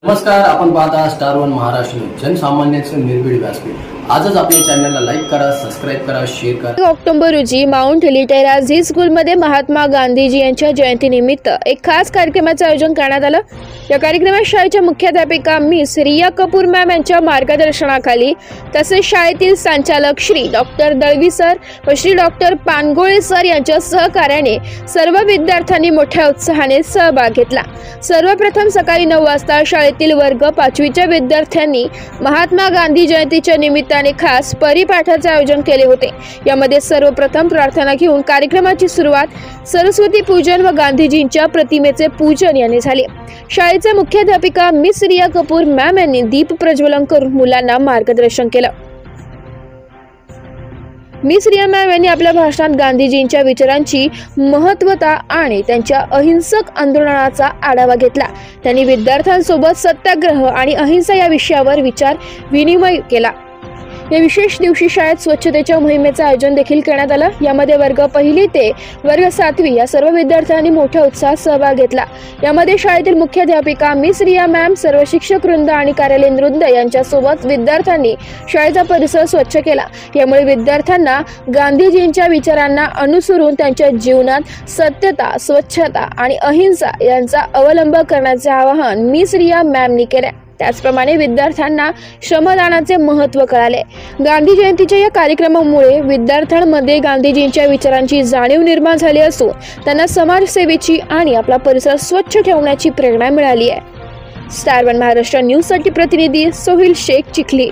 नमस्कार, आपण पाहता स्टार वन महाराष्ट्र न्यूज, जनसामान्यांचं निर्भीड व्यासपीठ। आजच आपल्या चॅनलला लाईक करा, सबस्क्राइब करा, शेअर करा। ऑक्टोबर रोजी माउंट लिटेरा झी स्कूलमध्ये महात्मा गांधीजी यांच्या जयंतीनिमित्त एक खास कार्यक्रमाचे आयोजन करण्यात आलं। या कार्यक्रमात शाळेच्या मुख्याध्यापिका मिस रिया कपूर मॅम यांच्या मार्गदर्शनाखाली तसेच शाळेतील संचालक श्री डॉक्टर दळवी सर व श्री डॉक्टर पानगोळे सर यांच्या सहकार्याने सर्व विद्यार्थ्यांनी मोठ्या उत्साहाने सहभाग घेतला। सर्वप्रथम सकाळी 9 वाजता शाळेतील वर्ग 5वीच्या विद्यार्थ्यांनी महात्मा गांधी जयंतीच्या निमित्ताने खास परिपाठाचे आयोजन केले होते। यामध्ये सर्वप्रथम प्रार्थना घेऊन कार्यक्रमाची सुरुवात सरस्वती पूजन व गांधीजींच्या प्रतिमेचे पूजन याने झाले। शाळेचे मुख्याध्यापिका मिस रिया कपूर मॅम यांनी दीप प्रज्वलन करून मुलांना मार्गदर्शन केलं। मिस रिया मॅम यांनी आपल्या भाषणात गांधीजींच्या विचारांची महत्त्वता आणि त्यांच्या अहिंसक आंदोलनाचा आढावा घेतला। त्यांनी विद्यार्थ्यांसोबत सत्याग्रह आणि अहिंसा या विषयावर विचार विनिमय केला। या विशेष दिवशी शाळेत स्वच्छतेच्या मोहिमेचे आयोजन देखील करण्यात आलं। यामध्ये वर्ग 1 ते वर्ग 7वी या सर्व विद्यार्थ्यांनी मोठ्या उत्साहात सहभाग घेतला। यामध्ये शाळेतील मुख्याध्यापिका मिस रिया मॅम, सर्व शिक्षक वृंद आणि कार्यालयीन वृंद यांच्यासोबत विद्यार्थ्यांनी शाळेचा परिसर स्वच्छ केला। यामुळे विद्यार्थ्यांना गांधीजींच्या विचारांना अनुसरून त्यांच्या जीवनात सत्यता, स्वच्छता आणि अहिंसा यांचा अवलंब करण्याचे आवाहन मिस रिया मॅमनी केले। त्याचप्रमाणे विद्यार्थ्यांना श्रमदानाचे महत्त्व कळाले। गांधी जयंतीच्या या कार्यक्रमामुळे विद्यार्थ्यांमध्ये गांधीजींच्या विचारांची जाणीव निर्माण झाली असून त्यांना समाजसेवेची आणि आपला परिसर स्वच्छ ठेवण्याची प्रेरणा मिळाली आहे। स्टार वन महाराष्ट्र न्यूज साठी प्रतिनिधी सोहिल शेख चिखली।